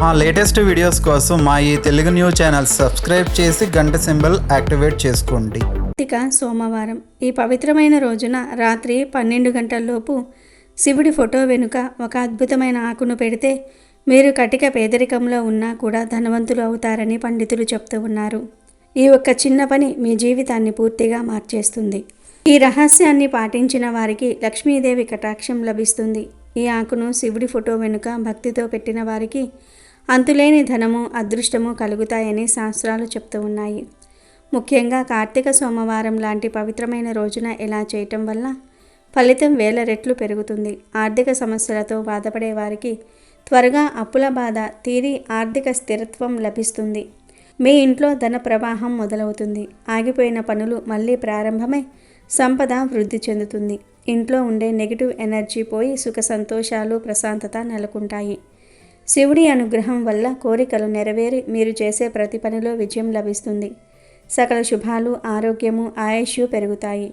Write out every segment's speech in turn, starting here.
మా latest videos కోసం మా ఈ తెలుగు న్యూస్ ఛానల్ సబ్స్క్రైబ్ చేసి గంట సింబల్ యాక్టివేట్ చేసుకోండి. కార్తీక సోమవారం ఈ పవిత్రమైన రోజున రాత్రి 12 గంటల్లోపు శివుడి ఫోటో వెనుక ఒక అద్భుతమైన ఆకును పెడితే మీరు కటిక పేదరికంలో ఉన్నా కూడా ధనవంతులు అవుతారని పండితులు చెప్తూ ఉన్నారు. ఈ ఒక్క చిన్న పని మీ జీవితాన్ని పూర్తిగా మార్చేస్తుంది. ఈ రహస్యాన్ని పాటించిన వారికి లక్ష్మీదేవి కటాక్షం లభిస్తుంది. ఈ ఆకును శివుడి ఫోటో వెనుక భక్తితో పెట్టిన వారికి అంతులేని ధనము అదృష్టము కలుగుతాయని శాస్త్రాలు చెప్తూ ఉన్నాయి. ముఖ్యంగా కార్తీక సోమవారం లాంటి పవిత్రమైన రోజున ఇలా చేయటం వల్ల ఫలితం వేల రెట్లు పెరుగుతుంది. ఆర్థిక సమస్యలతో బాధపడే వారికి త్వరగా అప్పుల బాధ తీరి ఆర్థిక స్థిరత్వం లభిస్తుంది. మీ ఇంట్లో ధన ప్రవాహం మొదలవుతుంది. ఆగిపోయిన పనులు మళ్ళీ ప్రారంభమై సంపద వృద్ధి చెందుతుంది. ఇంట్లో ఉండే నెగిటివ్ ఎనర్జీ పోయి సుఖ సంతోషాలు ప్రశాంతత నెలకొంటాయి. శివుడి అనుగ్రహం వల్ల కోరికలు నెరవేరి మీరు చేసే ప్రతి పనిలో విజయం లభిస్తుంది. సకల శుభాలు ఆరోగ్యము ఆయుష్ పెరుగుతాయి.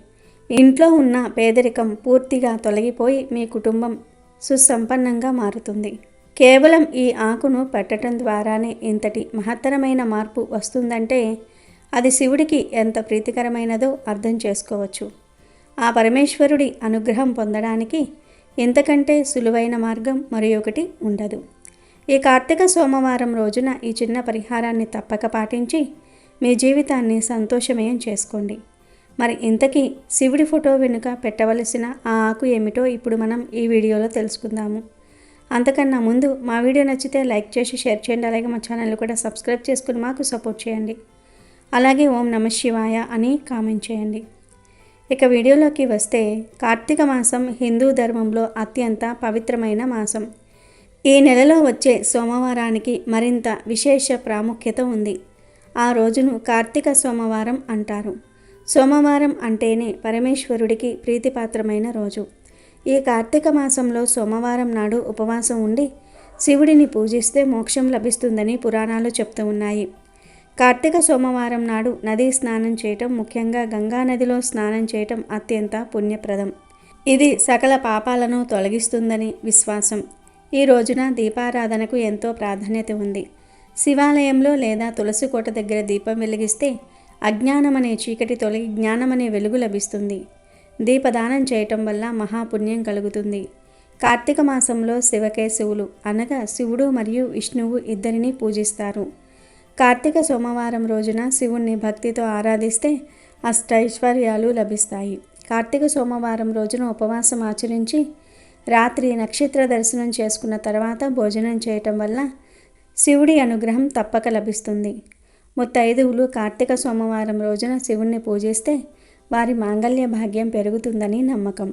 ఇంట్లో ఉన్న పేదరికం పూర్తిగా తొలగిపోయి మీ కుటుంబం సుసంపన్నంగా మారుతుంది. కేవలం ఈ ఆకును పెట్టడం ద్వారానే ఇంతటి మహత్తరమైన మార్పు వస్తుందంటే అది శివుడికి ఎంత ప్రీతికరమైనదో అర్థం చేసుకోవచ్చు. ఆ పరమేశ్వరుడి అనుగ్రహం పొందడానికి ఇంతకంటే సులువైన మార్గం మరి ఒకటి ఉండదు. ఈ కార్తీక సోమవారం రోజున ఈ చిన్న పరిహారాన్ని తప్పక పాటించి మీ జీవితాన్ని సంతోషమయం చేసుకోండి. మరి ఇంతకీ శివుడి ఫోటో వెనుక పెట్టవలసిన ఆ ఆకు ఏమిటో ఇప్పుడు మనం ఈ వీడియోలో తెలుసుకుందాము. అంతకన్నా ముందు మా వీడియో నచ్చితే లైక్ చేసి షేర్ చేయండి. అలాగే మా ఛానల్ కూడా సబ్స్క్రైబ్ చేసుకుని మాకు సపోర్ట్ చేయండి. అలాగే ఓం నమః శివాయ అని కామెంట్ చేయండి. ఇక వీడియోలోకి వస్తే కార్తీక మాసం హిందూ ధర్మంలో అత్యంత పవిత్రమైన మాసం. ఈ నెలలో వచ్చే సోమవారానికి మరింత విశేష ప్రాముఖ్యత ఉంది. ఆ రోజును కార్తీక సోమవారం అంటారు. సోమవారం అంటేనే పరమేశ్వరుడికి ప్రీతిపాత్రమైన రోజు. ఈ కార్తీక మాసంలో సోమవారం నాడు ఉపవాసం ఉండి శివుడిని పూజిస్తే మోక్షం లభిస్తుందని పురాణాలు చెప్తూ ఉన్నాయి. కార్తీక సోమవారం నాడు నదీ స్నానం చేయటం, ముఖ్యంగా గంగా నదిలో స్నానం చేయటం అత్యంత పుణ్యప్రదం. ఇది సకల పాపాలను తొలగిస్తుందని విశ్వాసం. ఈ రోజున దీపారాధనకు ఎంతో ప్రాధాన్యత ఉంది. శివాలయంలో లేదా తులసి కోట దగ్గర దీపం వెలిగిస్తే అజ్ఞానమనే చీకటి తొలగి జ్ఞానమనే వెలుగు లభిస్తుంది. దీపదానం చేయటం వల్ల మహాపుణ్యం కలుగుతుంది. కార్తీక మాసంలో శివకేశవులు అనగా శివుడు మరియు విష్ణువు ఇద్దరిని పూజిస్తారు. కార్తీక సోమవారం రోజున శివుణ్ణి భక్తితో ఆరాధిస్తే అష్టైశ్వర్యాలు లభిస్తాయి. కార్తీక సోమవారం రోజున ఉపవాసం ఆచరించి రాత్రి నక్షత్ర దర్శనం చేసుకున్న తర్వాత భోజనం చేయటం వల్ల శివుడి అనుగ్రహం తప్పక లభిస్తుంది. ముత్తైదువులు కార్తీక సోమవారం రోజున శివుణ్ణి పూజిస్తే వారి మాంగళ్య భాగ్యం పెరుగుతుందని నమ్మకం.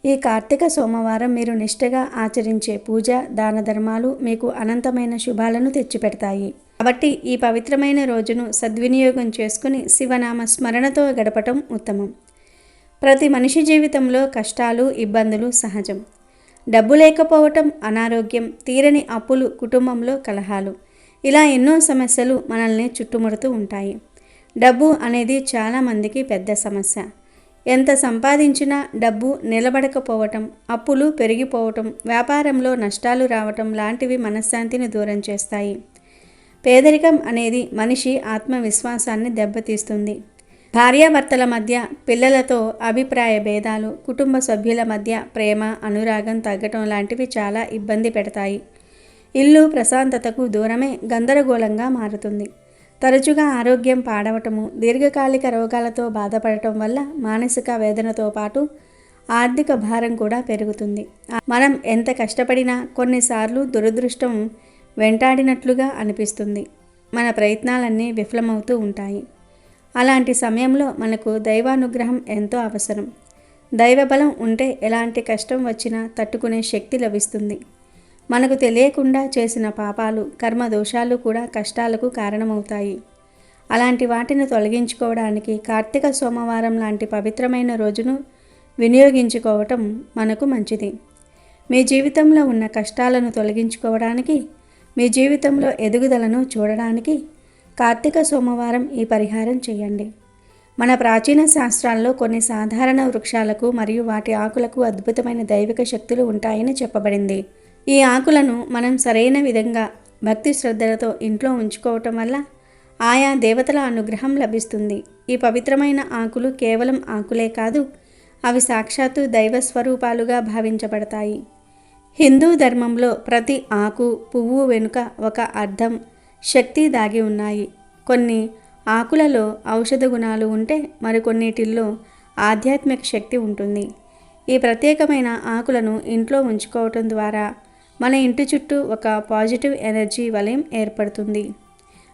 ఈ కార్తీక సోమవారం మీరు నిష్ఠగా ఆచరించే పూజ దాన ధర్మాలు మీకు అనంతమైన శుభాలను తెచ్చిపెడతాయి. కాబట్టి ఈ పవిత్రమైన రోజును సద్వినియోగం చేసుకుని శివనామ స్మరణతో గడపటం ఉత్తమం. ప్రతి మనిషి జీవితంలో కష్టాలు ఇబ్బందులు సహజం. డబ్బు లేకపోవటం, అనారోగ్యం, తీరని అప్పులు, కుటుంబంలో కలహాలు, ఇలా ఎన్నో సమస్యలు మనల్ని చుట్టుముడుతూ ఉంటాయి. డబ్బు అనేది చాలామందికి పెద్ద సమస్య. ఎంత సంపాదించినా డబ్బు నిలబడకపోవటం, అప్పులు పెరిగిపోవటం, వ్యాపారంలో నష్టాలు రావటం లాంటివి మనశ్శాంతిని దూరం చేస్తాయి. పేదరికం అనేది మనిషి ఆత్మవిశ్వాసాన్ని దెబ్బతీస్తుంది. భార్యాభర్తల మధ్య, పిల్లలతో అభిప్రాయ భేదాలు, కుటుంబ సభ్యుల మధ్య ప్రేమ అనురాగం తగ్గటం లాంటివి చాలా ఇబ్బంది పెడతాయి. ఇల్లు ప్రశాంతతకు దూరమే గందరగోళంగా మారుతుంది. తరచుగా ఆరోగ్యం పాడవటము, దీర్ఘకాలిక రోగాలతో బాధపడటం వల్ల మానసిక వేదనతో పాటు ఆర్థిక భారం కూడా పెరుగుతుంది. మనం ఎంత కష్టపడినా కొన్నిసార్లు దురదృష్టం వెంటాడినట్లుగా అనిపిస్తుంది. మన ప్రయత్నాలన్నీ విఫలమవుతూ ఉంటాయి. అలాంటి సమయంలో మనకు దైవానుగ్రహం ఎంతో అవసరం. దైవబలం ఉంటే ఎలాంటి కష్టం వచ్చినా తట్టుకునే శక్తి లభిస్తుంది. మనకు తెలియకుండా చేసిన పాపాలు, కర్మ దోషాలు కూడా కష్టాలకు కారణమవుతాయి. అలాంటి వాటిని తొలగించుకోవడానికి కార్తీక సోమవారం లాంటి పవిత్రమైన రోజును వినియోగించుకోవటం మనకు మంచిది. మీ జీవితంలో ఉన్న కష్టాలను తొలగించుకోవడానికి, మీ జీవితంలో ఎదుగుదలను చూడడానికి కార్తీక సోమవారం ఈ పరిహారం చేయండి. మన ప్రాచీన శాస్త్రాల్లో కొన్ని సాధారణ వృక్షాలకు మరియు వాటి ఆకులకు అద్భుతమైన దైవిక శక్తులు ఉంటాయని చెప్పబడింది. ఈ ఆకులను మనం సరైన విధంగా భక్తి శ్రద్ధలతో ఇంట్లో ఉంచుకోవటం వల్ల ఆయా దేవతల అనుగ్రహం లభిస్తుంది. ఈ పవిత్రమైన ఆకులు కేవలం ఆకులే కాదు, అవి సాక్షాత్తు దైవ స్వరూపాలుగా భావించబడతాయి. హిందూ ధర్మంలో ప్రతి ఆకు, పువ్వు వెనుక ఒక అర్థం, శక్తి దాగి ఉన్నాయి. కొన్ని ఆకులలో ఔషధ గుణాలు ఉంటే మరికొన్నిటిల్లో ఆధ్యాత్మిక శక్తి ఉంటుంది. ఈ ప్రత్యేకమైన ఆకులను ఇంట్లో ఉంచుకోవటం ద్వారా మన ఇంటి చుట్టూ ఒక పాజిటివ్ ఎనర్జీ వలయం ఏర్పడుతుంది.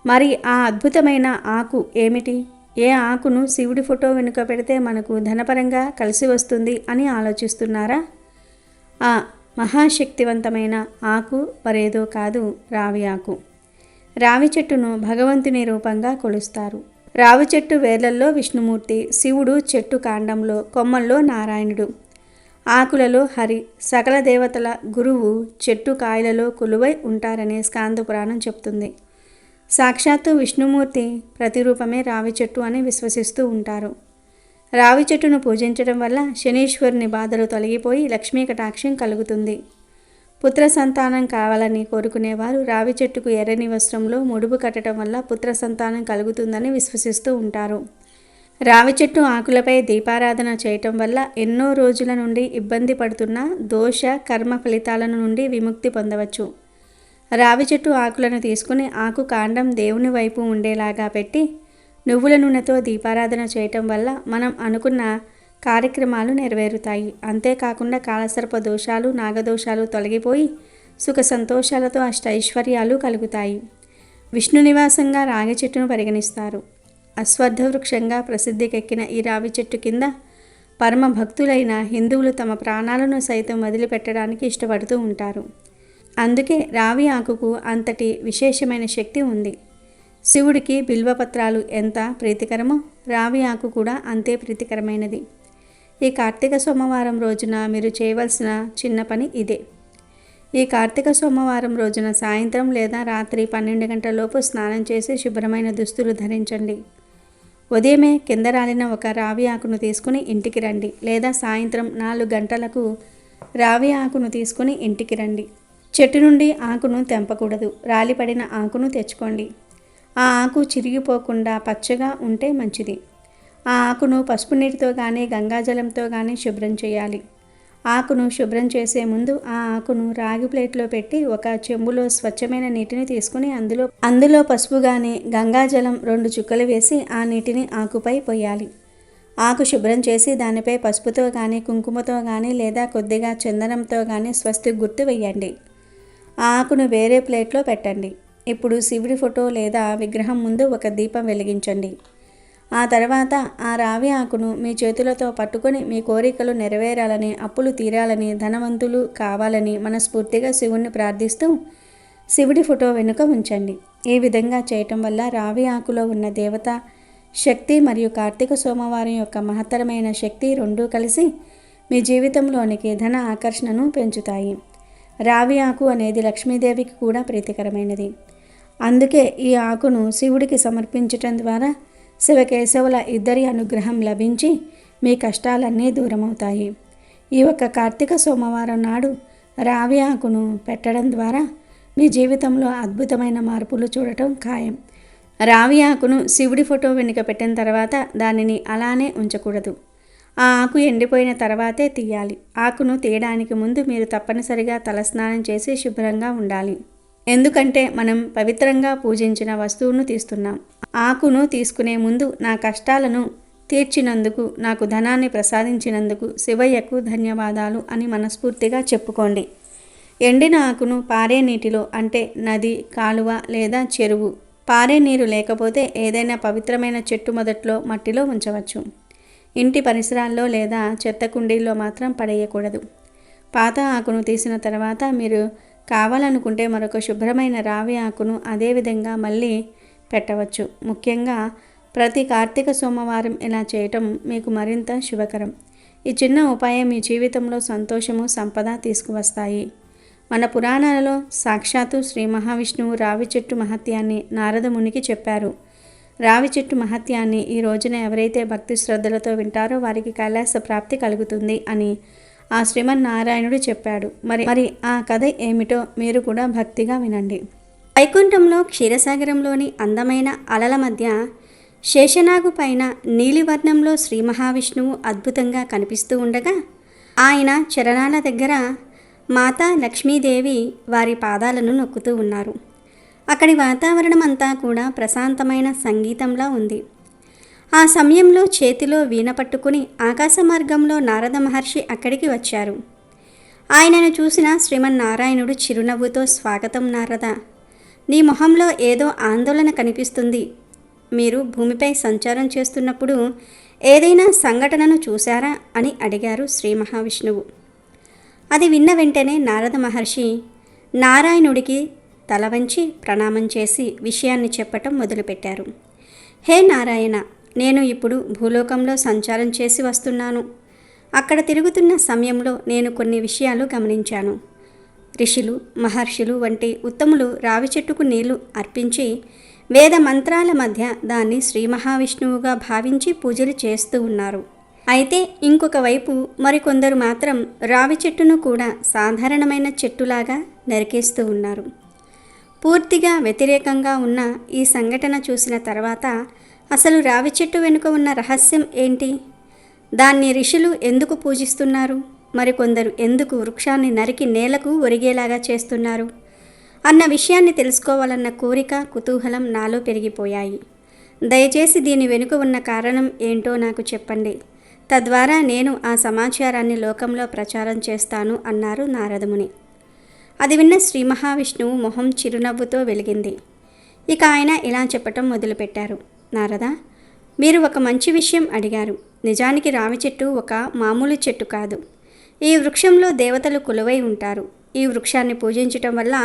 మరి ఆ అద్భుతమైన ఆకు ఏమిటి? ఏ ఆకును శివుడి ఫోటో వెనుక పెడితే మనకు ధనపరంగా కలిసి వస్తుంది అని ఆలోచిస్తున్నారా? ఆ మహాశక్తివంతమైన ఆకు మరేదో కాదు, రావి ఆకు. రావి చెట్టును భగవంతుని రూపంగా కొలుస్తారు. రావి చెట్టు వేర్లల్లో విష్ణుమూర్తి, శివుడు చెట్టు కాండంలో, కొమ్మల్లో నారాయణుడు, ఆకులలో హరి, సకల దేవతల గురువు చెట్టు కాయలలో కొలువై ఉంటారని స్కాంద పురాణం చెప్తుంది. సాక్షాత్తు విష్ణుమూర్తి ప్రతిరూపమే రావి చెట్టు అని విశ్వసిస్తూ ఉంటారు. రావి చెట్టును పూజించడం వల్ల శనీశ్వరుని బాధలు తొలగిపోయి లక్ష్మీ కటాక్షం కలుగుతుంది. పుత్ర సంతానం కావాలని కోరుకునేవారు రావి చెట్టుకు ఎర్రని వస్త్రంలో ముడుపు కట్టడం వల్ల పుత్ర సంతానం కలుగుతుందని విశ్వసిస్తూ ఉంటారు. రావి చెట్టు ఆకులపై దీపారాధన చేయటం వల్ల ఎన్నో రోజుల నుండి ఇబ్బంది పడుతున్న దోష కర్మ ఫలితాల నుండి విముక్తి పొందవచ్చు. రావి చెట్టు ఆకులను తీసుకుని ఆకు కాండం దేవుని వైపు ఉండేలాగా పెట్టి నువ్వుల నూనెతో దీపారాధన చేయటం వల్ల మనం అనుకున్న కార్యక్రమాలు నెరవేరుతాయి. అంతేకాకుండా కాలసర్ప దోషాలు, నాగదోషాలు తొలగిపోయి సుఖ సంతోషాలతో అష్టైశ్వర్యాలు కలుగుతాయి. విష్ణు నివాసంగా రాగి చెట్టును పరిగణిస్తారు. అశ్వత్థ వృక్షంగా ప్రసిద్ధికెక్కిన ఈ రావి చెట్టు కింద పరమ భక్తులైన హిందువులు తమ ప్రాణాలను సైతం వదిలిపెట్టడానికి ఇష్టపడుతూ ఉంటారు. అందుకే రావి ఆకుకు అంతటి విశేషమైన శక్తి ఉంది. శివుడికి బిల్వపత్రాలు ఎంత ప్రీతికరమో రావి ఆకు కూడా అంతే ప్రీతికరమైనది. ఈ కార్తీక సోమవారం రోజున మీరు చేయవలసిన చిన్న పని ఇదే. ఈ కార్తీక సోమవారం రోజున సాయంత్రం లేదా రాత్రి 12 గంటలలోపు స్నానం చేసి శుభ్రమైన దుస్తులు ధరించండి. ఉదయమే కింద రాలిన ఒక రావి ఆకును తీసుకుని ఇంటికి రండి, లేదా సాయంత్రం 4 గంటలకు రావి ఆకును తీసుకుని ఇంటికి రండి. చెట్టు నుండి ఆకును తెంపకూడదు, రాలిపడిన ఆకును తెచ్చుకోండి. ఆ ఆకు చిరిగిపోకుండా పచ్చగా ఉంటే మంచిది. ఆ ఆకును పసుపు నీటితో కానీ గంగాజలంతో కానీ శుభ్రం చేయాలి. ఆకును శుభ్రం చేసే ముందు ఆ ఆకును రాగి ప్లేట్లో పెట్టి ఒక చెంబులో స్వచ్ఛమైన నీటిని తీసుకుని అందులో పసుపు కానీ గంగాజలం 2 చుక్కలు వేసి ఆ నీటిని ఆకుపై పోయాలి. ఆకు శుభ్రం చేసి దానిపై పసుపుతో కానీ కుంకుమతో కానీ లేదా కొద్దిగా చందనంతో కానీ స్వస్తి గుర్తు వేయండి. ఆ ఆకును వేరే ప్లేట్లో పెట్టండి. ఇప్పుడు శివుడి ఫోటో లేదా విగ్రహం ముందు ఒక దీపం వెలిగించండి. ఆ తర్వాత ఆ రావి ఆకును మీ చేతులతో పట్టుకొని మీ కోరికలు నెరవేరాలని, అప్పులు తీరాలని, ధనవంతులు కావాలని మనస్ఫూర్తిగా శివుణ్ణి ప్రార్థిస్తూ శివుడి ఫోటో వెనుక ఉంచండి. ఈ విధంగా చేయటం వల్ల రావి ఆకులో ఉన్న దేవత శక్తి మరియు కార్తీక సోమవారం యొక్క మహత్తరమైన శక్తి రెండూ కలిసి మీ జీవితంలోనికి ధన ఆకర్షణను పెంచుతాయి. రావి ఆకు అనేది లక్ష్మీదేవికి కూడా ప్రీతికరమైనది. అందుకే ఈ ఆకును శివుడికి సమర్పించటం ద్వారా శివకేశవుల ఇద్దరి అనుగ్రహం లభించి మీ కష్టాలన్నీ దూరమవుతాయి. ఈ ఒక్క కార్తీక సోమవారం నాడు రావి ఆకును పెట్టడం ద్వారా మీ జీవితంలో అద్భుతమైన మార్పులు చూడటం ఖాయం. రావి ఆకును శివుడి ఫోటో వెనుక పెట్టిన తర్వాత దానిని అలానే ఉంచకూడదు. ఆ ఆకు ఎండిపోయిన తర్వాతే తీయాలి. ఆకును తీయడానికి ముందు మీరు తప్పనిసరిగా తలస్నానం చేసి శుభ్రంగా ఉండాలి. ఎందుకంటే మనం పవిత్రంగా పూజించిన వస్తువును తీస్తున్నాం. ఆకును తీసుకునే ముందు నా కష్టాలను తీర్చినందుకు, నాకు ధనాన్ని ప్రసాదించినందుకు శివయ్యకు ధన్యవాదాలు అని మనస్ఫూర్తిగా చెప్పుకోండి. ఎండిన ఆకును పారే నీటిలో, అంటే నది, కాలువ లేదా చెరువు, పారే నీరు లేకపోతే ఏదైనా పవిత్రమైన చెట్టు మొదట్లో మట్టిలో ఉంచవచ్చు. ఇంటి పరిసరాల్లో లేదా చెత్త కుండీల్లో మాత్రం పడేయకూడదు. పాత ఆకును తీసిన తర్వాత మీరు కావాలనుకుంటే మరొక శుభ్రమైన రావి ఆకును అదేవిధంగా మళ్ళీ పెట్టవచ్చు. ముఖ్యంగా ప్రతి కార్తీక సోమవారం ఇలా చేయటం మీకు మరింత శుభకరం. ఈ చిన్న ఉపాయం మీ జీవితంలో సంతోషము, సంపద తీసుకువస్తాయి. మన పురాణాలలో సాక్షాత్తు శ్రీ మహావిష్ణువు రావి చెట్టు మహత్యాన్ని నారద మునికి చెప్పారు. రావి చెట్టు మహత్యాన్ని ఈ రోజున ఎవరైతే భక్తి శ్రద్ధలతో వింటారో వారికి కైలాస ప్రాప్తి కలుగుతుంది అని ఆ శ్రీమన్నారాయణుడు చెప్పాడు. మరి ఆ కథ ఏమిటో మీరు కూడా భక్తిగా వినండి. వైకుంఠంలో క్షీరసాగరంలోని అందమైన అలల మధ్య శేషనాగు పైన నీలివర్ణంలో శ్రీ మహావిష్ణువు అద్భుతంగా కనిపిస్తూ ఉండగా ఆయన చరణాల దగ్గర మాతా లక్ష్మీదేవి వారి పాదాలను నొక్కుతూ ఉన్నారు. అక్కడి వాతావరణం అంతా కూడా ప్రశాంతమైన సంగీతంలా ఉంది. ఆ సమయంలో చేతిలో వీణ పట్టుకుని ఆకాశ మార్గంలో నారద మహర్షి అక్కడికి వచ్చారు. ఆయనను చూసిన శ్రీమన్నారాయణుడు చిరునవ్వుతో, స్వాగతం నారద, నీ మొహంలో ఏదో ఆందోళన కనిపిస్తుంది. మీరు భూమిపై సంచారం చేస్తున్నప్పుడు ఏదైనా సంఘటనను చూశారా అని అడిగారు శ్రీ మహావిష్ణువు. అది విన్న వెంటనే నారద మహర్షి నారాయణుడికి తల వంచి ప్రణామం చేసి విషయాన్ని చెప్పటం మొదలుపెట్టారు. హే నారాయణ, నేను ఇప్పుడు భూలోకంలో సంచారం చేసి వస్తున్నాను. అక్కడ తిరుగుతున్న సమయంలో నేను కొన్ని విషయాలు గమనించాను. ఋషులు, మహర్షులు వంటి ఉత్తములు రావి చెట్టుకు నీళ్లు అర్పించి వేద మంత్రాల మధ్య దాన్ని శ్రీ మహావిష్ణువుగా భావించి పూజలు చేస్తూ ఉన్నారు. అయితే ఇంకొక వైపు మరికొందరు మాత్రం రావి చెట్టును కూడా సాధారణమైన చెట్టులాగా నరికేస్తూ ఉన్నారు. పూర్తిగా వ్యతిరేకంగా ఉన్న ఈ సంఘటన చూసిన తర్వాత అసలు రావి చెట్టు వెనుక ఉన్న రహస్యం ఏంటి? దాన్ని ఋషులు ఎందుకు పూజిస్తున్నారు? మరికొందరు ఎందుకు వృక్షాన్ని నరికి నేలకు ఒరిగేలాగా చేస్తున్నారు అన్న విషయాన్ని తెలుసుకోవాలన్న కోరిక, కుతూహలం నాలో పెరిగిపోయాయి. దయచేసి దీని వెనుక ఉన్న కారణం ఏంటో నాకు చెప్పండి. తద్వారా నేను ఆ సమాచారాన్ని లోకంలో ప్రచారం చేస్తాను అన్నారు నారదముని. అది విన్న శ్రీ మహావిష్ణువు మొహం చిరునవ్వుతో వెలిగింది. ఇక ఆయన ఇలా చెప్పటం మొదలుపెట్టారు. నారద, మీరు ఒక మంచి విషయం అడిగారు. నిజానికి రావి చెట్టు ఒక మామూలు చెట్టు కాదు. ఈ వృక్షంలో దేవతలు కొలువై ఉంటారు. ఈ వృక్షాన్ని పూజించటం వల్ల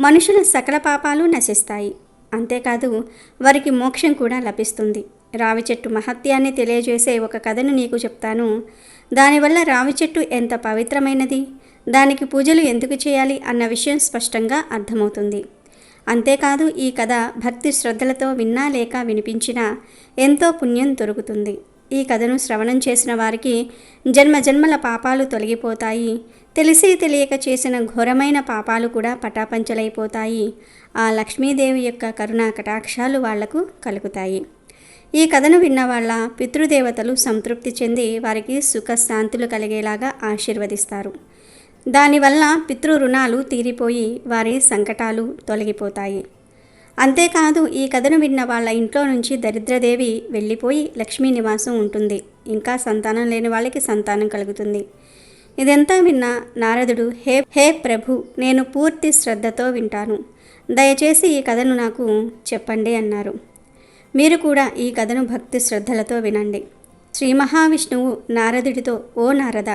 మనుషుల సకల పాపాలు నశిస్తాయి. అంతేకాదు వారికి మోక్షం కూడా లభిస్తుంది. రావి చెట్టు మహత్యాన్ని తెలియజేసే ఒక కథను నీకు చెప్తాను. దానివల్ల రావి చెట్టు ఎంత పవిత్రమైనది, దానికి పూజలు ఎందుకు చేయాలి అన్న విషయం స్పష్టంగా అర్థమవుతుంది. అంతేకాదు ఈ కథ భక్తి శ్రద్ధలతో విన్నా లేక వినిపించినా ఎంతో పుణ్యం దొరుకుతుంది. ఈ కథను శ్రవణం చేసిన వారికి జన్మజన్మల పాపాలు తొలగిపోతాయి. తెలిసి తెలియక చేసిన ఘోరమైన పాపాలు కూడా పటాపంచలైపోతాయి. ఆ లక్ష్మీదేవి యొక్క కరుణా కటాక్షాలు వాళ్లకు కలుగుతాయి. ఈ కథను విన్న వాళ్ళ పితృదేవతలు సంతృప్తి చెంది వారికి సుఖశాంతులు కలిగేలాగా ఆశీర్వదిస్తారు. దానివల్ల పితృ రుణాలు తీరిపోయి వారి సంకటాలు తొలగిపోతాయి. అంతేకాదు ఈ కథను విన్న వాళ్ళ ఇంట్లో నుంచి దరిద్రదేవి వెళ్ళిపోయి లక్ష్మీ నివాసం ఉంటుంది. ఇంకా సంతానం లేని వాళ్ళకి సంతానం కలుగుతుంది. ఇదంతా విన్న నారదుడు హే ప్రభు, నేను పూర్తి శ్రద్ధతో వింటాను. దయచేసి ఈ కథను నాకు చెప్పండి అన్నారు. మీరు కూడా ఈ కథను భక్తి శ్రద్ధలతో వినండి. శ్రీ మహావిష్ణువు నారదుడితో, ఓ నారద,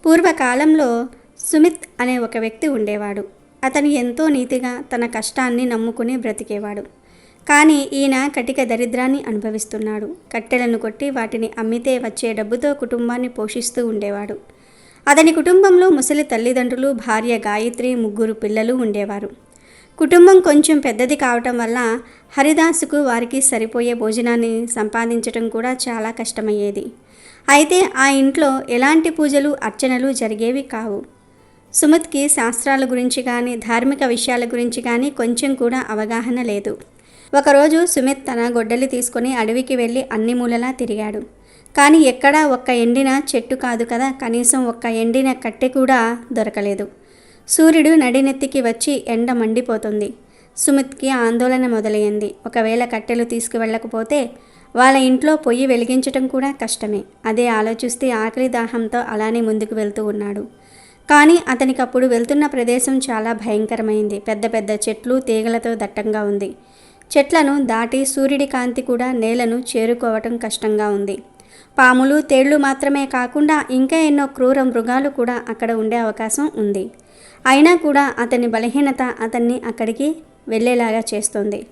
పూర్వకాలంలో సుమిత్ అనే ఒక వ్యక్తి ఉండేవాడు. అతను ఎంతో నీతిగా తన కష్టాన్ని నమ్ముకుని బ్రతికేవాడు. కానీ ఈయన కటిక దరిద్రాన్ని అనుభవిస్తున్నాడు. కట్టెలను కొట్టి వాటిని అమ్మితే వచ్చే డబ్బుతో కుటుంబాన్ని పోషిస్తూ ఉండేవాడు. అతని కుటుంబంలో ముసలి తల్లిదండ్రులు, భార్య గాయత్రి, 3 పిల్లలు ఉండేవారు. కుటుంబం కొంచెం పెద్దది కావటం వల్ల హరిదాసుకు వారికి సరిపోయే భోజనాన్ని సంపాదించడం కూడా చాలా కష్టమయ్యేది. అయితే ఆ ఇంట్లో ఎలాంటి పూజలు, అర్చనలు జరిగేవి కావు. సుమిత్కి శాస్త్రాల గురించి కానీ ధార్మిక విషయాల గురించి కానీ కొంచెం కూడా అవగాహన లేదు. ఒకరోజు సుమిత్ తన గొడ్డలి తీసుకొని అడవికి వెళ్ళి అన్ని మూలలా తిరిగాడు. కానీ ఎక్కడా ఒక్క ఎండిన చెట్టు కాదు కదా, కనీసం ఒక్క ఎండిన కట్టె కూడా దొరకలేదు. సూర్యుడు నడినెత్తికి వచ్చి ఎండ మండిపోతుంది. సుమిత్కి ఆందోళన మొదలైంది. ఒకవేళ కట్టెలు తీసుకువెళ్ళకపోతే వాళ్ళ ఇంట్లో పొయ్యి వెలిగించటం కూడా కష్టమే. అదే ఆలోచిస్తే ఆకలి దాహంతో అలానే ముందుకు వెళ్తూ ఉన్నాడు. కానీ అతనికి అప్పుడు వెళ్తున్న ప్రదేశం చాలా భయంకరమైంది. పెద్ద పెద్ద చెట్లు, తీగలతో దట్టంగా ఉంది. చెట్లను దాటి సూర్యుడి కాంతి కూడా నేలను చేరుకోవటం కష్టంగా ఉంది. పాములు, తేళ్లు మాత్రమే కాకుండా ఇంకా ఎన్నో క్రూర మృగాలు కూడా అక్కడ ఉండే అవకాశం ఉంది. అయినా కూడా అతని బలహీనత అతన్ని అక్కడికి వెళ్ళేలాగా చేస్తుంది.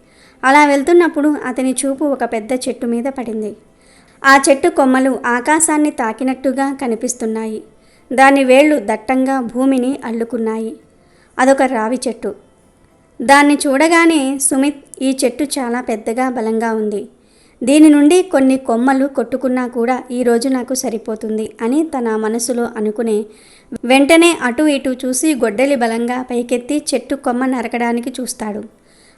అలా వెళ్తున్నప్పుడు అతని చూపు ఒక పెద్ద చెట్టు మీద పడింది. ఆ చెట్టు కొమ్మలు ఆకాశాన్ని తాకినట్టుగా కనిపిస్తున్నాయి. దాని వేళ్ళు దట్టంగా భూమిని అల్లుకున్నాయి. అదొక రావి చెట్టు. దాన్ని చూడగానే సుమిత్, ఈ చెట్టు చాలా పెద్దగా బలంగా ఉంది. దీని నుండి కొన్ని కొమ్మలు కొట్టుకున్నా కూడా ఈరోజు నాకు సరిపోతుంది అని తన మనసులో అనుకునే వెంటనే అటు ఇటు చూసి గొడ్డలి బలంగా పైకెత్తి చెట్టు కొమ్మ నరకడానికి చూస్తాడు.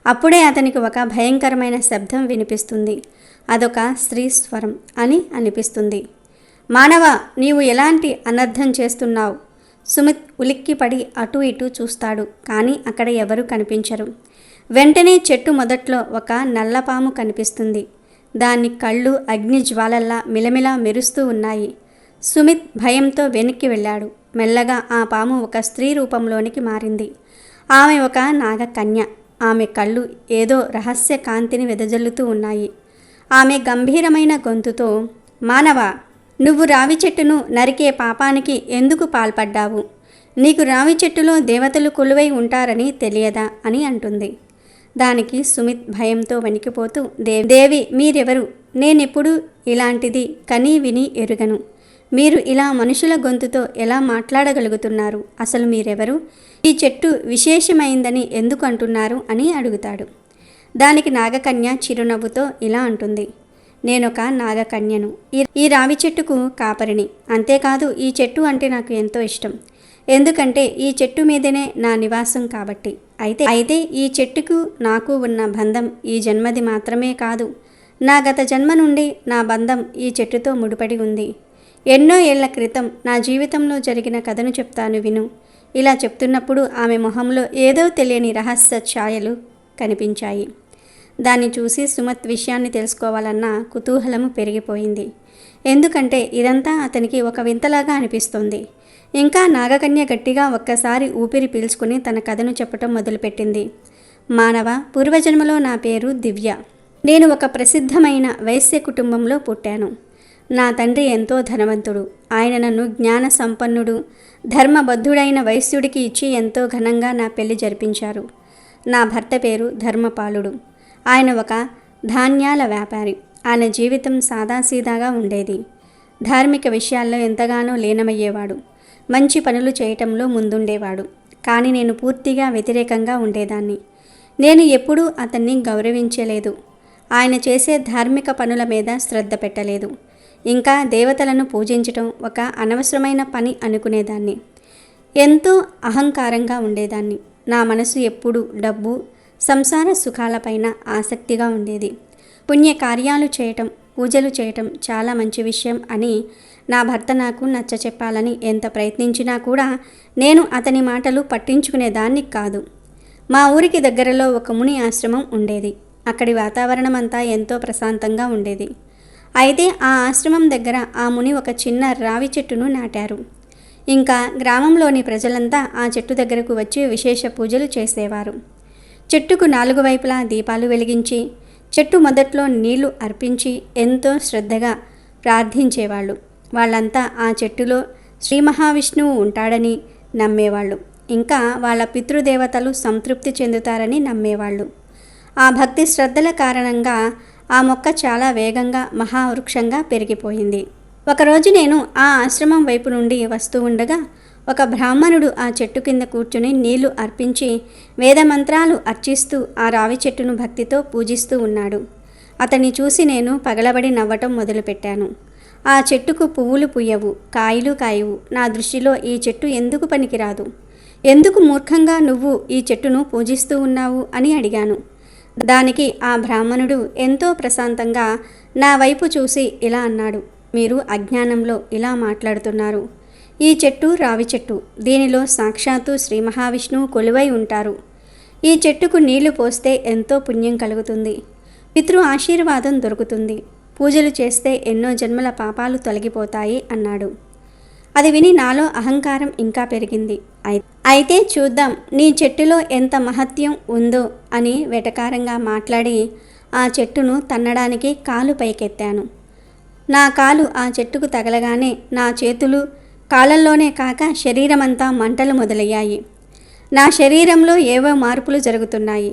అప్పుడే అతనికి ఒక భయంకరమైన శబ్దం వినిపిస్తుంది. అదొక స్త్రీ స్వరం అని అనిపిస్తుంది. మానవ, నీవు ఎలాంటి అనర్థం చేస్తున్నావు? సుమిత్ ఉలిక్కిపడి అటూ ఇటూ చూస్తాడు. కానీ అక్కడ ఎవరూ కనిపించరు. వెంటనే చెట్టు మొదట్లో ఒక నల్లపాము కనిపిస్తుంది. దాని కళ్ళు అగ్ని జ్వాలల్లా మిలమిలా మెరుస్తూ ఉన్నాయి. సుమిత్ భయంతో వెనక్కి వెళ్ళాడు. మెల్లగా ఆ పాము ఒక స్త్రీ రూపంలోనికి మారింది. ఆమె ఒక నాగకన్య. ఆమె కళ్ళు ఏదో రహస్య కాంతిని వెదజల్లుతూ ఉన్నాయి. ఆమె గంభీరమైన గొంతుతో, మానవ, నువ్వు రావి చెట్టును నరికే పాపానికి ఎందుకు పాల్పడ్డావు? నీకు రావి చెట్టులో దేవతలు కొలువై ఉంటారని తెలియదా అని అంటుంది. దానికి సుమిత్ భయంతో వణికిపోతూ, దేవి మీరెవరు? నేనెప్పుడు ఇలాంటిది కనీ విని ఎరుగను. మీరు ఇలా మనుషుల గొంతుతో ఎలా మాట్లాడగలుగుతున్నారు? అసలు మీరెవరు? ఈ చెట్టు విశేషమైందని ఎందుకు అంటున్నారు అని అడుగుతాడు. దానికి నాగకన్య చిరునవ్వుతో ఇలా అంటుంది, నేనొక నాగకన్యను. ఈ రావి చెట్టుకు కాపరిని. అంతేకాదు ఈ చెట్టు అంటే నాకు ఎంతో ఇష్టం. ఎందుకంటే ఈ చెట్టు మీదనే నా నివాసం కాబట్టి. అయితే ఈ చెట్టుకు నాకు ఉన్న బంధం ఈ జన్మది మాత్రమే కాదు. నా గత జన్మ నుండి నా బంధం ఈ చెట్టుతో ముడిపడి ఉంది. ఎన్నో ఏళ్ల క్రితం నా జీవితంలో జరిగిన కథను చెప్తాను విను. ఇలా చెప్తున్నప్పుడు ఆమె మొహంలో ఏదో తెలియని రహస్య ఛాయలు కనిపించాయి. దాన్ని చూసి సుమత్ విషయాన్ని తెలుసుకోవాలన్న కుతూహలము పెరిగిపోయింది. ఎందుకంటే ఇదంతా అతనికి ఒక వింతలాగా అనిపిస్తోంది. ఇంకా నాగకన్య గట్టిగా ఒక్కసారి ఊపిరి పీల్చుకుని తన కథను చెప్పటం మొదలుపెట్టింది. మానవ, పూర్వజన్మలో నా పేరు దివ్య. నేను ఒక ప్రసిద్ధమైన వైశ్య కుటుంబంలో పుట్టాను. నా తండ్రి ఎంతో ధనవంతుడు. ఆయన నన్ను జ్ఞాన సంపన్నుడు, ధర్మబద్ధుడైన వైశ్యుడికి ఇచ్చి ఎంతో ఘనంగా నా పెళ్లి జరిపించారు. నా భర్త పేరు ధర్మపాలుడు. ఆయన ఒక ధాన్యాల వ్యాపారి. ఆయన జీవితం సాదాసీదాగా ఉండేది. ధార్మిక విషయాల్లో ఎంతగానో లీనమయ్యేవాడు. మంచి పనులు చేయటంలో ముందుండేవాడు. కానీ నేను పూర్తిగా వ్యతిరేకంగా ఉండేదాన్ని. నేను ఎప్పుడూ అతన్ని గౌరవించలేదు. ఆయన చేసే ధార్మిక పనుల మీద శ్రద్ధ పెట్టలేదు. ఇంకా దేవతలను పూజించటం ఒక అనవసరమైన పని అనుకునేదాన్ని. ఎంతో అహంకారంగా ఉండేదాన్ని. నా మనసు ఎప్పుడూ డబ్బు, సంసార సుఖాలపైన ఆసక్తిగా ఉండేది. పుణ్యకార్యాలు చేయటం, పూజలు చేయటం చాలా మంచి విషయం అని నా భర్త నాకు నచ్చ చెప్పాలని ఎంత ప్రయత్నించినా కూడా నేను అతని మాటలు పట్టించుకునేదాన్ని కాదు. మా ఊరికి దగ్గరలో ఒక ముని ఆశ్రమం ఉండేది. అక్కడి వాతావరణం అంతా ఎంతో ప్రశాంతంగా ఉండేది. అయితే ఆ ఆశ్రమం దగ్గర ఆ ముని ఒక చిన్న రావి చెట్టును నాటారు. ఇంకా గ్రామంలోని ప్రజలంతా ఆ చెట్టు దగ్గరకు వచ్చి విశేష పూజలు చేసేవారు. చెట్టుకు 4 వైపులా దీపాలు వెలిగించి, చెట్టు మొదట్లో నీళ్లు అర్పించి ఎంతో శ్రద్ధగా ప్రార్థించేవాళ్ళు. వాళ్ళంతా ఆ చెట్టులో శ్రీ మహావిష్ణువు ఉంటాడని నమ్మేవాళ్ళు. ఇంకా వాళ్ళ పితృదేవతలు సంతృప్తి చెందుతారని నమ్మేవాళ్ళు. ఆ భక్తి శ్రద్ధల కారణంగా ఆ మొక్క చాలా వేగంగా మహావృక్షంగా పెరిగిపోయింది. ఒకరోజు నేను ఆ ఆశ్రమం వైపు నుండి వస్తూ ఉండగా ఒక బ్రాహ్మణుడు ఆ చెట్టు కింద కూర్చుని నీళ్లు అర్పించి వేదమంత్రాలు అర్చిస్తూ ఆ రావి చెట్టును భక్తితో పూజిస్తూ ఉన్నాడు. అతన్ని చూసి నేను పగలబడి నవ్వటం మొదలుపెట్టాను. ఆ చెట్టుకు పువ్వులు పుయ్యవు, కాయలు కాయవు. నా దృష్టిలో ఈ చెట్టు ఎందుకు పనికిరాదు? ఎందుకు మూర్ఖంగా నువ్వు ఈ చెట్టును పూజిస్తూ ఉన్నావు అని అడిగాను. దానికి ఆ బ్రాహ్మణుడు ఎంతో ప్రశాంతంగా నా వైపు చూసి ఇలా అన్నాడు, మీరు అజ్ఞానంలో ఇలా మాట్లాడుతున్నారు. ఈ చెట్టు రావి చెట్టు. దీనిలో సాక్షాత్తు శ్రీ మహావిష్ణువు కొలువై ఉంటారు. ఈ చెట్టుకు నీళ్లు పోస్తే ఎంతో పుణ్యం కలుగుతుంది. పితృ ఆశీర్వాదం దొరుకుతుంది. పూజలు చేస్తే ఎన్నో జన్మల పాపాలు తొలగిపోతాయి అన్నాడు. అది విని నాలో అహంకారం ఇంకా పెరిగింది. అయితే చూద్దాం నీ చెట్టులో ఎంత మహత్యం ఉందో అని వెటకారంగా మాట్లాడి ఆ చెట్టును తన్నడానికి కాలు పైకెత్తాను. నా కాలు ఆ చెట్టుకు తగలగానే నా చేతులు కాళ్ళల్లోనే కాక శరీరమంతా మంటలు మొదలయ్యాయి. నా శరీరంలో ఏవో మార్పులు జరుగుతున్నాయి.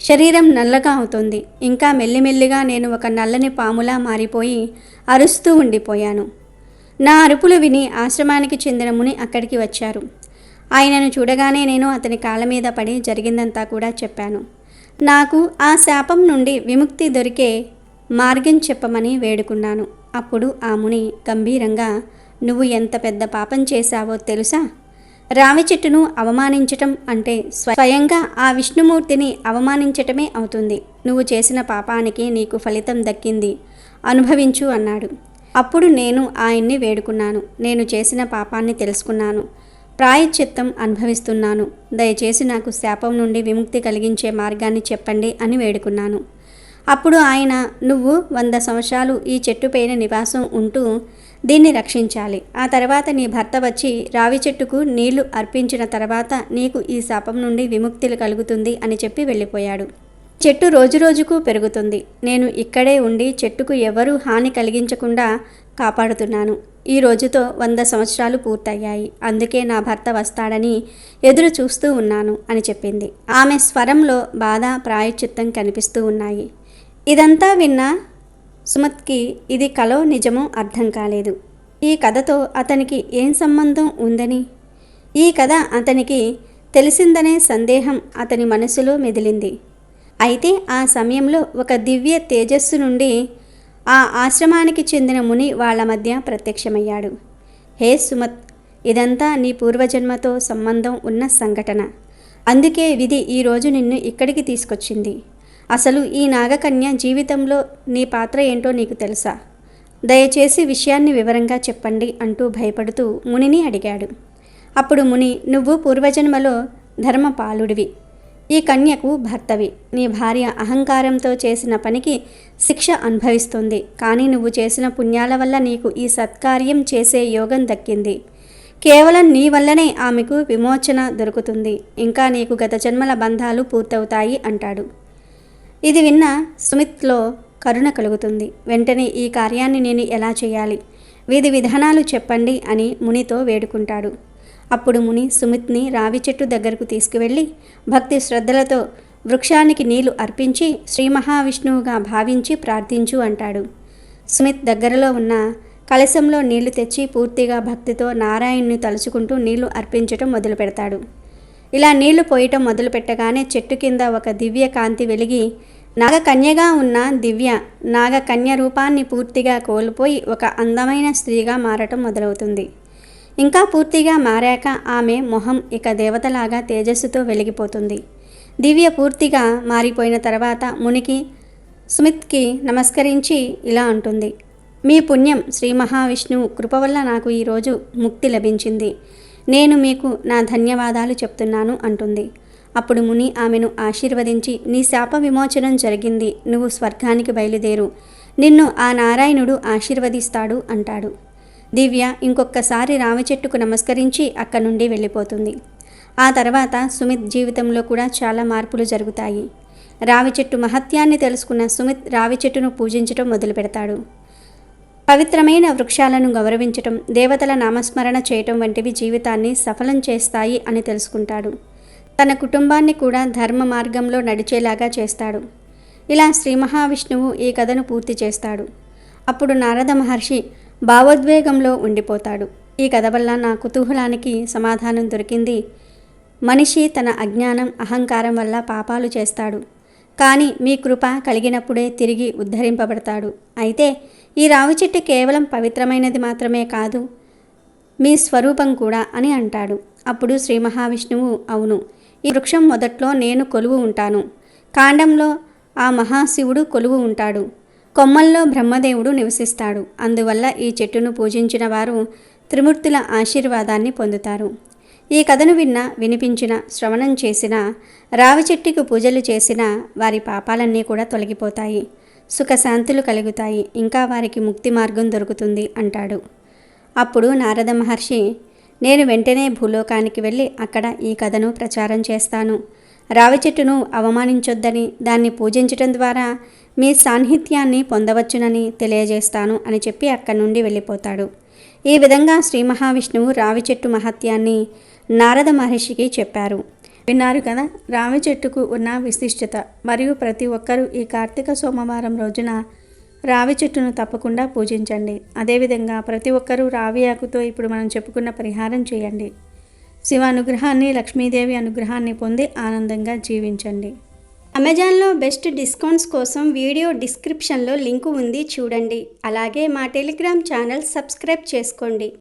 శరీరం నల్లగా అవుతుంది. ఇంకా మెల్లిమెల్లిగా నేను ఒక నల్లని పాములా మారిపోయి అరుస్తూ ఉండిపోయాను. నా అరుపులు విని ఆశ్రమానికి చెందిన ముని అక్కడికి వచ్చారు. ఆయనను చూడగానే నేను అతని కాళ్ళ మీద పడి జరిగిందంతా కూడా చెప్పాను. నాకు ఆ శాపం నుండి విముక్తి దొరికే మార్గం చెప్పమని వేడుకున్నాను. అప్పుడు ఆ ముని గంభీరంగా, నువ్వు ఎంత పెద్ద పాపం చేశావో తెలుసా? రావి చెట్టును అవమానించటం అంటే స్వయంగా ఆ విష్ణుమూర్తిని అవమానించటమే అవుతుంది. నువ్వు చేసిన పాపానికి నీకు ఫలితం దక్కింది, అనుభవించు అన్నాడు. అప్పుడు నేను ఆయన్ని వేడుకున్నాను. నేను చేసిన పాపాన్ని తెలుసుకున్నాను, ప్రాయశ్చిత్తం అనుభవిస్తున్నాను. దయచేసి నాకు శాపం నుండి విముక్తి కలిగించే మార్గాన్ని చెప్పండి అని వేడుకున్నాను. అప్పుడు ఆయన, నువ్వు 100 సంవత్సరాలు ఈ చెట్టు పైన నివాసం ఉంటూ దీన్ని రక్షించాలి. ఆ తర్వాత నీ భర్త వచ్చి రావి చెట్టుకు నీళ్లు అర్పించిన తర్వాత నీకు ఈ శాపం నుండి విముక్తి కలుగుతుంది అని చెప్పి వెళ్ళిపోయాడు. చెట్టు రోజురోజుకు పెరుగుతుంది. నేను ఇక్కడే ఉండి చెట్టుకు ఎవరూ హాని కలిగించకుండా కాపాడుతున్నాను. ఈ రోజుతో 100 సంవత్సరాలు పూర్తయ్యాయి. అందుకే నా భర్త వస్తాడని ఎదురు చూస్తూ ఉన్నాను అని చెప్పింది. ఆమె స్వరంలో బాధ, ప్రాయశ్చిత్తం కనిపిస్తూ ఉన్నాయి. ఇదంతా విన్న సుమిత్కి ఇది కలో నిజమో అర్థం కాలేదు. ఈ కథతో అతనికి ఏం సంబంధం ఉందని, ఈ కథ అతనికి తెలిసిందనే సందేహం అతని మనసులో మెదిలింది. అయితే ఆ సమయంలో ఒక దివ్య తేజస్సు నుండి ఆ ఆశ్రమానికి చెందిన ముని వాళ్ళ మధ్య ప్రత్యక్షమయ్యాడు. హే సుమత్, ఇదంతా నీ పూర్వజన్మతో సంబంధం ఉన్న సంఘటన. అందుకే విధి ఈరోజు నిన్ను ఇక్కడికి తీసుకొచ్చింది. అసలు ఈ నాగకన్య జీవితంలో నీ పాత్ర ఏంటో నీకు తెలుసా? దయచేసి విషయాన్ని వివరంగా చెప్పండి అంటూ భయపడుతూ మునిని అడిగాడు. అప్పుడు ముని, నువ్వు పూర్వజన్మలో ధర్మపాలుడివి, ఈ కన్యకు భర్తవి. నీ భార్య అహంకారంతో చేసిన పనికి శిక్ష అనుభవిస్తుంది. కానీ నువ్వు చేసిన పుణ్యాల వల్ల నీకు ఈ సత్కార్యం చేసే యోగం దక్కింది. కేవలం నీ వల్లనే ఆమెకు విమోచన దొరుకుతుంది. ఇంకా నీకు గత జన్మల బంధాలు పూర్తవుతాయి అంటాడు. ఇది విన్న సుమిత్లో కరుణ కలుగుతుంది. వెంటనే ఈ కార్యాన్ని నేను ఎలా చేయాలి, విధి విధానాలు చెప్పండి అని మునితో వేడుకుంటాడు. అప్పుడు ముని సుమిత్ని రావి చెట్టు దగ్గరకు తీసుకువెళ్ళి భక్తి శ్రద్ధలతో వృక్షానికి నీళ్లు అర్పించి శ్రీ మహావిష్ణువుగా భావించి ప్రార్థించు అంటాడు. సుమిత్ దగ్గరలో ఉన్న కలశంలో నీళ్లు తెచ్చి పూర్తిగా భక్తితో నారాయణ్ణి తలుచుకుంటూ నీళ్లు అర్పించటం మొదలు పెడతాడు. ఇలా నీళ్లు పోయటం మొదలు పెట్టగానే చెట్టు కింద ఒక దివ్య కాంతి వెలిగి నాగకన్యగా ఉన్న దివ్య నాగకన్య రూపాన్ని పూర్తిగా కోల్పోయి ఒక అందమైన స్త్రీగా మారటం మొదలవుతుంది. ఇంకా పూర్తిగా మారాక ఆమె మొహం ఇక దేవతలాగా తేజస్సుతో వెలిగిపోతుంది. దివ్య పూర్తిగా మారిపోయిన తర్వాత మునికి సుమిత్కి నమస్కరించి ఇలా అంటుంది. మీ పుణ్యం శ్రీ మహావిష్ణువు కృప వల్ల నాకు ఈరోజు ముక్తి లభించింది. నేను మీకు నా ధన్యవాదాలు చెప్తున్నాను అంటుంది. అప్పుడు ముని ఆమెను ఆశీర్వదించి, నీ శాప విమోచనం జరిగింది, నువ్వు స్వర్గానికి బయలుదేరు, నిన్ను ఆ నారాయణుడు ఆశీర్వదిస్తాడు అంటాడు. దివ్య ఇంకొకసారి రావి చెట్టుకు నమస్కరించి అక్కడి నుండి వెళ్ళిపోతుంది. ఆ తర్వాత సుమిత్ జీవితంలో కూడా చాలా మార్పులు జరుగుతాయి. రావి చెట్టు మహత్యాన్ని తెలుసుకున్న సుమిత్ రావి చెట్టును పూజించటం మొదలు పెడతాడు. పవిత్రమైన వృక్షాలను గౌరవించటం, దేవతల నామస్మరణ చేయటం వంటివి జీవితాన్ని సఫలం చేస్తాయి అని తెలుసుకుంటాడు. తన కుటుంబాన్ని కూడా ధర్మ మార్గంలో నడిచేలాగా చేస్తాడు. ఇలా శ్రీ మహావిష్ణువు ఈ కథను పూర్తి చేస్తాడు. అప్పుడు నారద మహర్షి భావోద్వేగంలో ఉండిపోతాడు. ఈ కథ వల్ల నా కుతూహలానికి సమాధానం దొరికింది. మనిషి తన అజ్ఞానం, అహంకారం వల్ల పాపాలు చేస్తాడు. కానీ మీ కృప కలిగినప్పుడే తిరిగి ఉద్ధరింపబడతాడు. అయితే ఈ రావి చెట్టు కేవలం పవిత్రమైనది మాత్రమే కాదు, మీ స్వరూపం కూడా అని అంటాడు. అప్పుడు శ్రీ మహావిష్ణువు, అవును, ఈ వృక్షం మొదట్లో నేను కొలువు ఉంటాను, కాండంలో ఆ మహాశివుడు కొలువు ఉంటాడు, కొమ్మల్లో బ్రహ్మదేవుడు నివసిస్తాడు. అందువల్ల ఈ చెట్టును పూజించిన వారు త్రిమూర్తుల ఆశీర్వాదాన్ని పొందుతారు. ఈ కథను వినిపించిన, శ్రవణం చేసిన, రావి చెట్టుకు పూజలు చేసిన వారి పాపాలన్నీ కూడా తొలగిపోతాయి, సుఖశాంతులు కలుగుతాయి, ఇంకా వారికి ముక్తి మార్గం దొరుకుతుంది అంటాడు. అప్పుడు నారద మహర్షి, నేను వెంటనే భూలోకానికి వెళ్ళి అక్కడ ఈ కథను ప్రచారం చేస్తాను. రావి చెట్టును అవమానించొద్దని, దాన్ని పూజించటం ద్వారా మీ సాన్నిధ్యాన్ని పొందవచ్చునని తెలియజేస్తాను అని చెప్పి అక్కడి నుండి వెళ్ళిపోతాడు. ఈ విధంగా శ్రీ మహావిష్ణువు రావి చెట్టు మహత్యాన్ని నారద మహర్షికి చెప్పారు. విన్నారు కదా రావి చెట్టుకు ఉన్న విశిష్టత. మరియు ప్రతి ఒక్కరూ ఈ కార్తీక సోమవారం రోజున రావి చెట్టును తప్పకుండా పూజించండి. అదేవిధంగా ప్రతి ఒక్కరూ రావి ఆకుతో ఇప్పుడు మనం చెప్పుకున్న పరిహారం చేయండి. శివ అనుగ్రహాన్ని, లక్ష్మీదేవి అనుగ్రహాన్ని పొంది ఆనందంగా జీవించండి. అమెజాన్లో బెస్ట్ డిస్కౌంట్స్ కోసం వీడియో డిస్క్రిప్షన్లో లింకు ఉంది, చూడండి. అలాగే మా టెలిగ్రామ్ ఛానల్ సబ్స్క్రైబ్ చేసుకోండి.